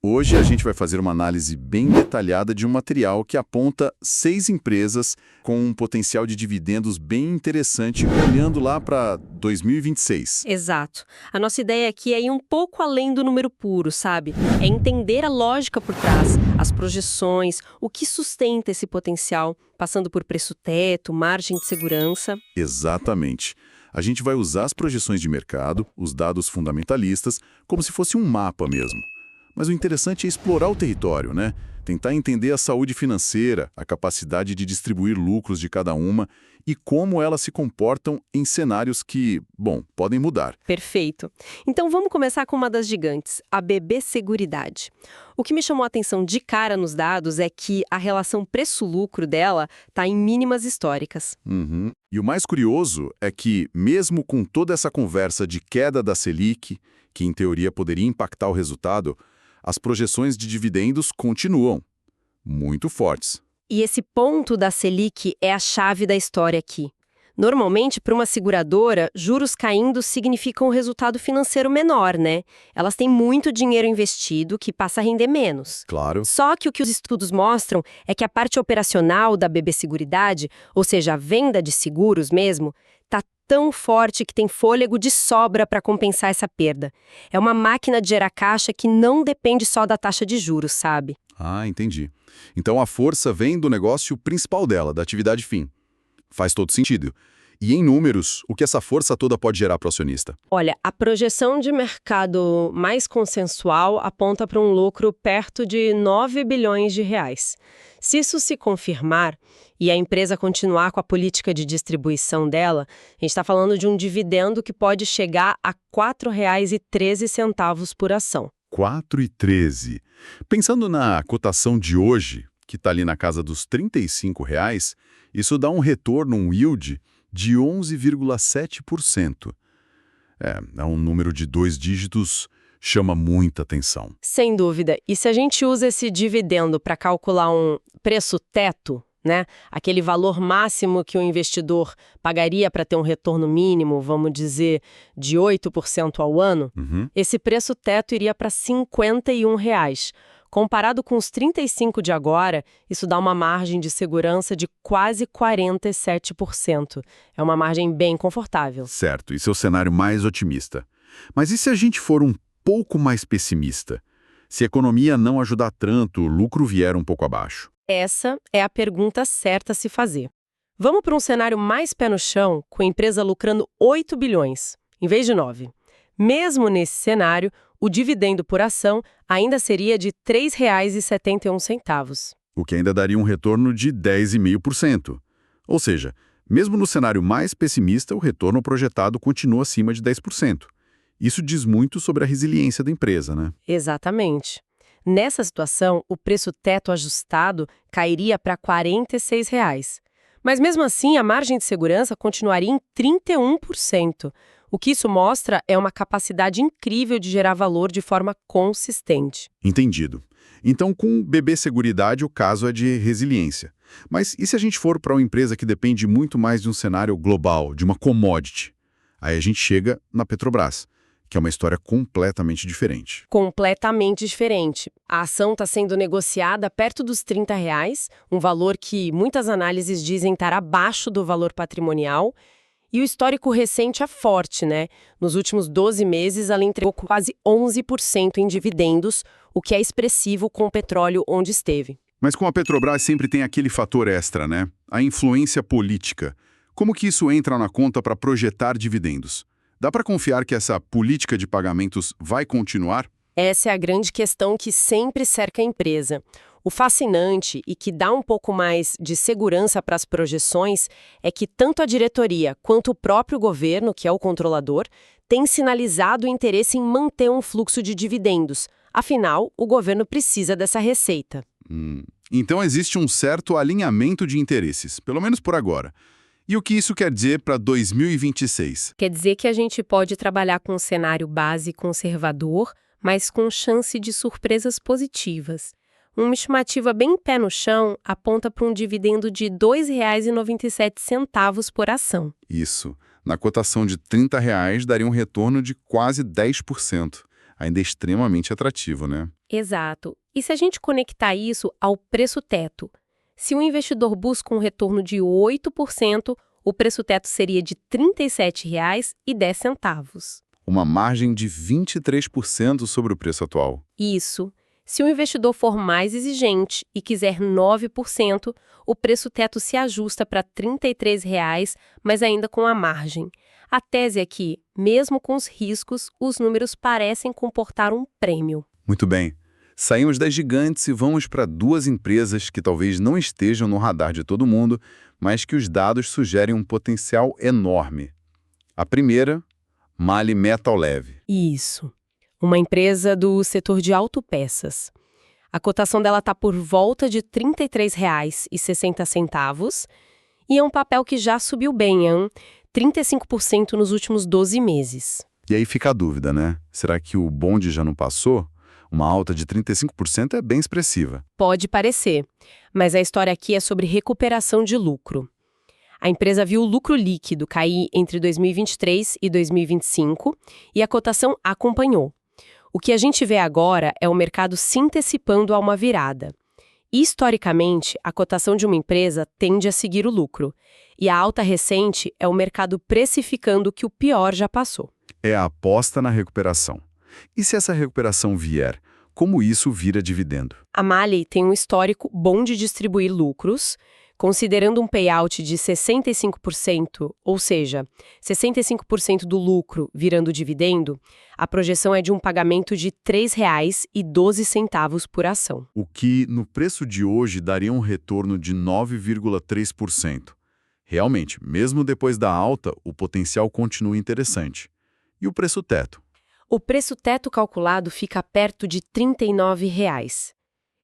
Hoje a gente vai fazer uma análise bem detalhada de um material que aponta 6 empresas com um potencial de dividendos bem interessante, olhando lá para 2026. Exato. A nossa ideia aqui é ir um pouco além do número puro, sabe? É entender a lógica por trás, as projeções, o que sustenta esse potencial, passando por preço-teto, margem de segurança. Exatamente. A gente vai usar as projeções de mercado, os dados fundamentalistas, como se fosse um mapa mesmo. Mas o interessante é explorar o território, né? Tentar entender a saúde financeira, a capacidade de distribuir lucros de cada uma e como elas se comportam em cenários que, bom, podem mudar. Perfeito. Então vamos começar com uma das gigantes, a BB Seguridade. O que me chamou a atenção de cara nos dados é que a relação preço-lucro dela está em mínimas históricas. Uhum. E o mais curioso é que, mesmo com toda essa conversa de queda da Selic, que em teoria poderia impactar o resultado, as projeções de dividendos continuam muito fortes. E esse ponto da Selic é a chave da história aqui. Normalmente, para uma seguradora, juros caindo significam um resultado financeiro menor, né? Elas têm muito dinheiro investido que passa a render menos. Claro. Só que o que os estudos mostram é que a parte operacional da BB Seguridade, ou seja, a venda de seguros mesmo, está tão forte que tem fôlego de sobra para compensar essa perda. É uma máquina de gerar caixa que não depende só da taxa de juros, sabe? Ah, entendi. Então a força vem do negócio principal dela, da atividade fim. Faz todo sentido. E em números, o que essa força toda pode gerar para o acionista? Olha, a projeção de mercado mais consensual aponta para um lucro perto de 9 bilhões de reais. Se isso se confirmar e a empresa continuar com a política de distribuição dela, a gente está falando de um dividendo que pode chegar a R$ 4,13 por ação. 4,13. Pensando na cotação de hoje, que está ali na casa dos R$ 35, isso dá um retorno, um yield, de 11,7%. É um número de 2 dígitos, chama muita atenção. Sem dúvida. E se a gente usa esse dividendo para calcular um preço-teto, né? Aquele valor máximo que o investidor pagaria para ter um retorno mínimo, vamos dizer, de 8% ao ano, esse preço-teto iria para R$ 51. Comparado com os 35 de agora, isso dá uma margem de segurança de quase 47%. É uma margem bem confortável. Certo, esse é o cenário mais otimista. Mas e se a gente for um pouco mais pessimista? Se a economia não ajudar tanto, o lucro vier um pouco abaixo? Essa é a pergunta certa a se fazer. Vamos para um cenário mais pé no chão, com a empresa lucrando 8 bilhões, em vez de 9. Mesmo nesse cenário, o dividendo por ação ainda seria de R$ 3,71. O que ainda daria um retorno de 10,5%. Ou seja, mesmo no cenário mais pessimista, o retorno projetado continua acima de 10%. Isso diz muito sobre a resiliência da empresa, né? Exatamente. Nessa situação, o preço-teto ajustado cairia para R$ 46. Mas mesmo assim, a margem de segurança continuaria em 31%. O que isso mostra é uma capacidade incrível de gerar valor de forma consistente. Entendido. Então, com BB Seguridade, o caso é de resiliência. Mas e se a gente for para uma empresa que depende muito mais de um cenário global, de uma commodity? Aí a gente chega na Petrobras, que é uma história completamente diferente. Completamente diferente. A ação está sendo negociada perto dos R$ 30, um valor que muitas análises dizem estar abaixo do valor patrimonial. E o histórico recente é forte, né? Nos últimos 12 meses, ela entregou quase 11% em dividendos, o que é expressivo com o petróleo onde esteve. Mas com a Petrobras sempre tem aquele fator extra, né? A influência política. Como que isso entra na conta para projetar dividendos? Dá para confiar que essa política de pagamentos vai continuar? Essa é a grande questão que sempre cerca a empresa. O fascinante e que dá um pouco mais de segurança para as projeções é que tanto a diretoria quanto o próprio governo, que é o controlador, têm sinalizado o interesse em manter um fluxo de dividendos. Afinal, o governo precisa dessa receita. Então existe um certo alinhamento de interesses, pelo menos por agora. E o que isso quer dizer para 2026? Quer dizer que a gente pode trabalhar com um cenário base conservador, mas com chance de surpresas positivas. Uma estimativa bem pé no chão aponta para um dividendo de R$ 2,97 por ação. Isso. Na cotação de R$ 30 daria um retorno de quase 10%. Ainda é extremamente atrativo, né? Exato. E se a gente conectar isso ao preço-teto? Se o investidor busca um retorno de 8%, o preço-teto seria de R$ 37,10. Uma margem de 23% sobre o preço atual. Isso. Se o investidor for mais exigente e quiser 9%, o preço-teto se ajusta para R$ 33,00, mas ainda com a margem. A tese é que, mesmo com os riscos, os números parecem comportar um prêmio. Muito bem. Saímos das gigantes e vamos para duas empresas que talvez não estejam no radar de todo mundo, mas que os dados sugerem um potencial enorme. A primeira, MAHLE Metal Leve. Isso. Uma empresa do setor de autopeças. A cotação dela está por volta de R$ 33,60 e é um papel que já subiu bem, 35% nos últimos 12 meses. E aí fica a dúvida, né? Será que o bonde já não passou? Uma alta de 35% é bem expressiva. Pode parecer, mas a história aqui é sobre recuperação de lucro. A empresa viu o lucro líquido cair entre 2023 e 2025 e a cotação acompanhou. O que a gente vê agora é o mercado se antecipando a uma virada. Historicamente, a cotação de uma empresa tende a seguir o lucro, e a alta recente é o mercado precificando que o pior já passou. É a aposta na recuperação. E se essa recuperação vier, como isso vira dividendo? A MAHLE tem um histórico bom de distribuir lucros, considerando um payout de 65%, ou seja, 65% do lucro virando dividendo, a projeção é de um pagamento de R$ 3,12 por ação. O que, no preço de hoje, daria um retorno de 9,3%. Realmente, mesmo depois da alta, o potencial continua interessante. E o preço-teto? O preço-teto calculado fica perto de R$ 39,00.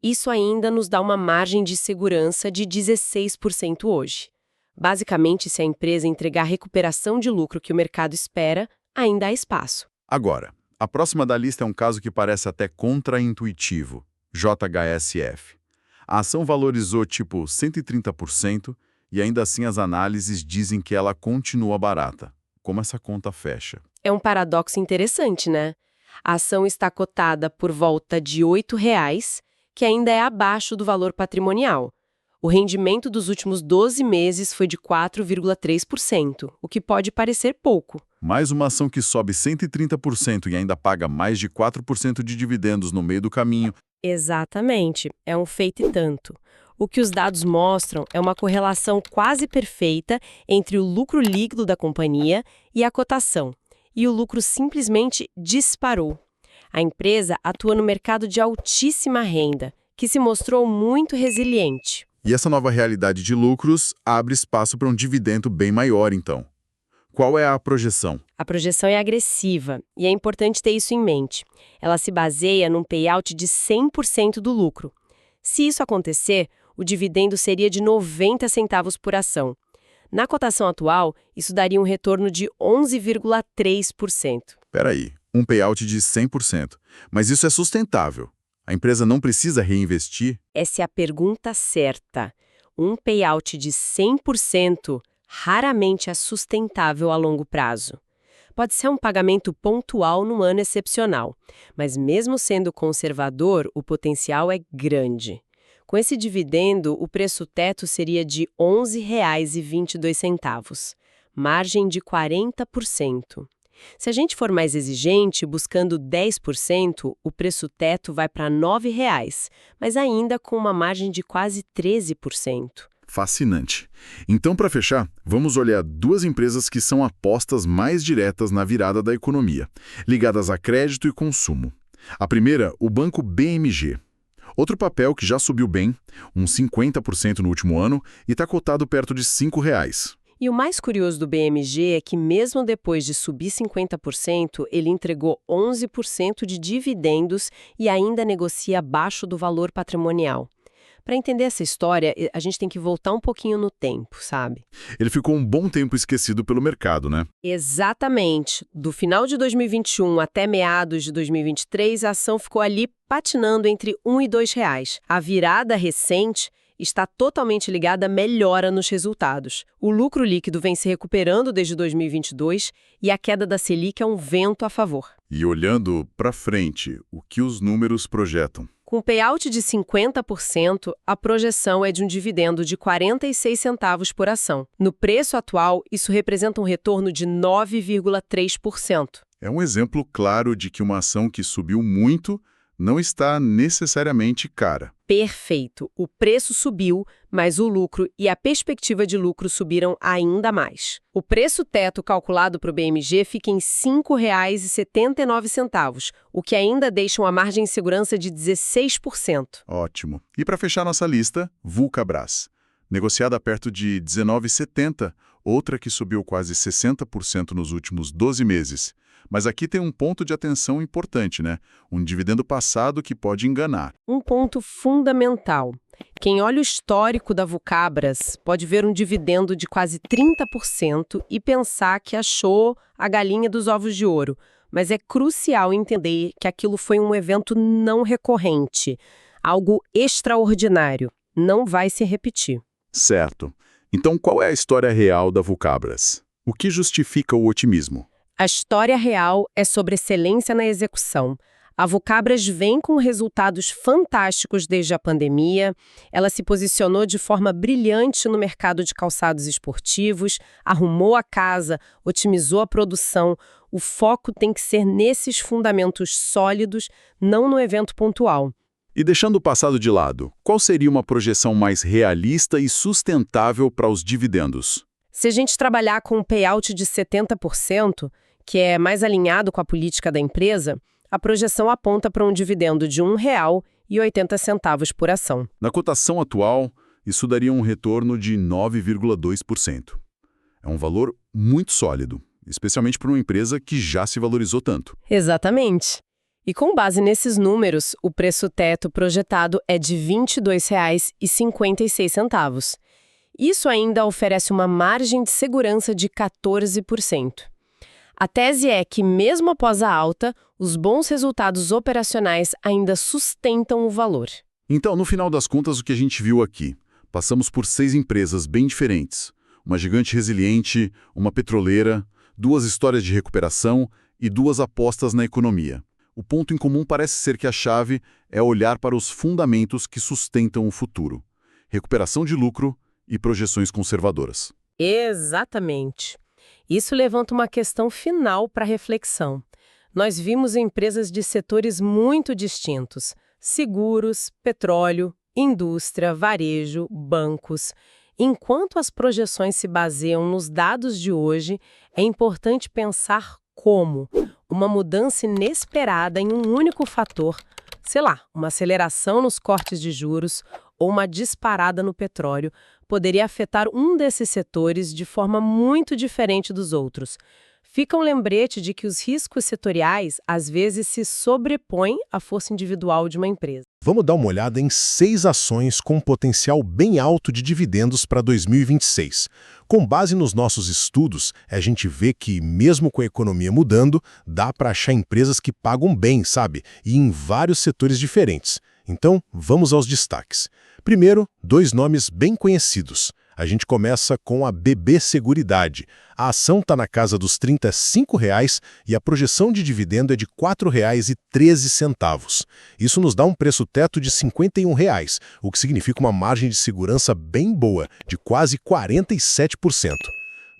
Isso ainda nos dá uma margem de segurança de 16% hoje. Basicamente, se a empresa entregar a recuperação de lucro que o mercado espera, ainda há espaço. Agora, a próxima da lista é um caso que parece até contraintuitivo, JHSF. A ação valorizou tipo 130% e ainda assim as análises dizem que ela continua barata. Como essa conta fecha? É um paradoxo interessante, né? A ação está cotada por volta de R$ 8,00, que ainda é abaixo do valor patrimonial. O rendimento dos últimos 12 meses foi de 4,3%, o que pode parecer pouco. Mais uma ação que sobe 130% e ainda paga mais de 4% de dividendos no meio do caminho. Exatamente, é um feito e tanto. O que os dados mostram é uma correlação quase perfeita entre o lucro líquido da companhia e a cotação. E o lucro simplesmente disparou. A empresa atua no mercado de altíssima renda, que se mostrou muito resiliente. E essa nova realidade de lucros abre espaço para um dividendo bem maior, então. Qual é a projeção? A projeção é agressiva, e é importante ter isso em mente. Ela se baseia num payout de 100% do lucro. Se isso acontecer, o dividendo seria de 90 centavos por ação. Na cotação atual, isso daria um retorno de 11,3%. Espera aí, um payout de 100%. Mas isso é sustentável. A empresa não precisa reinvestir? Essa é a pergunta certa. Um payout de 100% raramente é sustentável a longo prazo. Pode ser um pagamento pontual num ano excepcional, mas mesmo sendo conservador, o potencial é grande. Com esse dividendo, o preço-teto seria de R$ 11,22, margem de 40%. Se a gente for mais exigente, buscando 10%, o preço-teto vai para R$ 9,00, mas ainda com uma margem de quase 13%. Fascinante. Então, para fechar, vamos olhar duas empresas que são apostas mais diretas na virada da economia, ligadas a crédito e consumo. A primeira, o banco BMG. Outro papel que já subiu bem, uns 50% no último ano, e está cotado perto de R$ 5,00. E o mais curioso do BMG é que, mesmo depois de subir 50%, ele entregou 11% de dividendos e ainda negocia abaixo do valor patrimonial. Para entender essa história, a gente tem que voltar um pouquinho no tempo, sabe? Ele ficou um bom tempo esquecido pelo mercado, né? Exatamente. Do final de 2021 até meados de 2023, a ação ficou ali patinando entre R$ 1 e R$ 2,00. A virada recente está totalmente ligada à melhora nos resultados. O lucro líquido vem se recuperando desde 2022 e a queda da Selic é um vento a favor. E olhando para frente, o que os números projetam? Com payout de 50%, a projeção é de um dividendo de 46 centavos por ação. No preço atual, isso representa um retorno de 9,3%. É um exemplo claro de que uma ação que subiu muito não está necessariamente cara. Perfeito. O preço subiu, mas o lucro e a perspectiva de lucro subiram ainda mais. O preço teto calculado para o BMG fica em R$ 5,79, o que ainda deixa uma margem de segurança de 16%. Ótimo. E para fechar nossa lista, Vulcabras. Negociada perto de R$ 19,70, outra que subiu quase 60% nos últimos 12 meses. Mas aqui tem um ponto de atenção importante, né? Um dividendo passado que pode enganar. Um ponto fundamental. Quem olha o histórico da Vulcabras pode ver um dividendo de quase 30% e pensar que achou a galinha dos ovos de ouro. Mas é crucial entender que aquilo foi um evento não recorrente, algo extraordinário. Não vai se repetir. Certo. Então qual é a história real da Vulcabras? O que justifica o otimismo? A história real é sobre excelência na execução. A Vulcabras vem com resultados fantásticos desde a pandemia, ela se posicionou de forma brilhante no mercado de calçados esportivos, arrumou a casa, otimizou a produção. O foco tem que ser nesses fundamentos sólidos, não no evento pontual. E deixando o passado de lado, qual seria uma projeção mais realista e sustentável para os dividendos? Se a gente trabalhar com um payout de 70%, que é mais alinhado com a política da empresa, a projeção aponta para um dividendo de R$ 1,80 por ação. Na cotação atual, isso daria um retorno de 9,2%. É um valor muito sólido, especialmente para uma empresa que já se valorizou tanto. Exatamente. E com base nesses números, o preço teto projetado é de R$ 22,56. Isso ainda oferece uma margem de segurança de 14%. A tese é que, mesmo após a alta, os bons resultados operacionais ainda sustentam o valor. Então, no final das contas, o que a gente viu aqui? Passamos por 6 empresas bem diferentes. Uma gigante resiliente, uma petroleira, 2 histórias de recuperação e 2 apostas na economia. O ponto em comum parece ser que a chave é olhar para os fundamentos que sustentam o futuro. Recuperação de lucro e projeções conservadoras. Exatamente. Isso levanta uma questão final para reflexão. Nós vimos empresas de setores muito distintos: seguros, petróleo, indústria, varejo, bancos. Enquanto as projeções se baseiam nos dados de hoje, é importante pensar como uma mudança inesperada em um único fator, sei lá, uma aceleração nos cortes de juros ou uma disparada no petróleo, poderia afetar um desses setores de forma muito diferente dos outros. Fica um lembrete de que os riscos setoriais, às vezes, se sobrepõem à força individual de uma empresa. Vamos dar uma olhada em 6 ações com potencial bem alto de dividendos para 2026. Com base nos nossos estudos, a gente vê que, mesmo com a economia mudando, dá para achar empresas que pagam bem, sabe? E em vários setores diferentes. Então, vamos aos destaques. Primeiro, 2 nomes bem conhecidos. A gente começa com a BB Seguridade. A ação está na casa dos R$ 35,00 e a projeção de dividendo é de R$ 4,13. Isso nos dá um preço teto de R$ 51,00, o que significa uma margem de segurança bem boa, de quase 47%.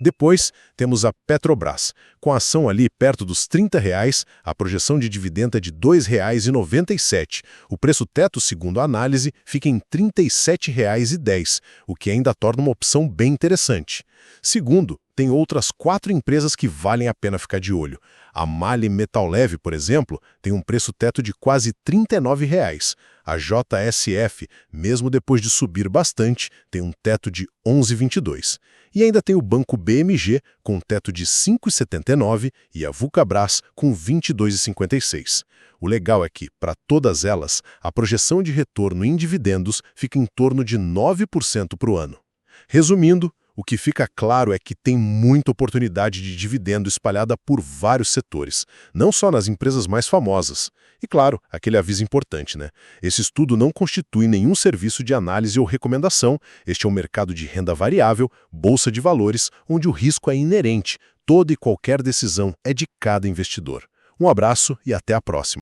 Depois, temos a Petrobras. Com a ação ali perto dos R$ 30,00, a projeção de dividendo é de R$ 2,97. O preço teto, segundo a análise, fica em R$ 37,10, o que ainda torna uma opção bem interessante. Segundo, tem outras 4 empresas que valem a pena ficar de olho. A MAHLE Metal Leve, por exemplo, tem um preço teto de quase R$ 39,00. A JSF, mesmo depois de subir bastante, tem um teto de R$ 11,22. E ainda tem o Banco BMG, com um teto de R$ 5,79, e a Vulcabras, com R$ 22,56. O legal é que, para todas elas, a projeção de retorno em dividendos fica em torno de 9% para o ano. Resumindo, o que fica claro é que tem muita oportunidade de dividendo espalhada por vários setores, não só nas empresas mais famosas. E claro, aquele aviso importante, né? Esse estudo não constitui nenhum serviço de análise ou recomendação. Este é um mercado de renda variável, bolsa de valores, onde o risco é inerente. Toda e qualquer decisão é de cada investidor. Um abraço e até a próxima.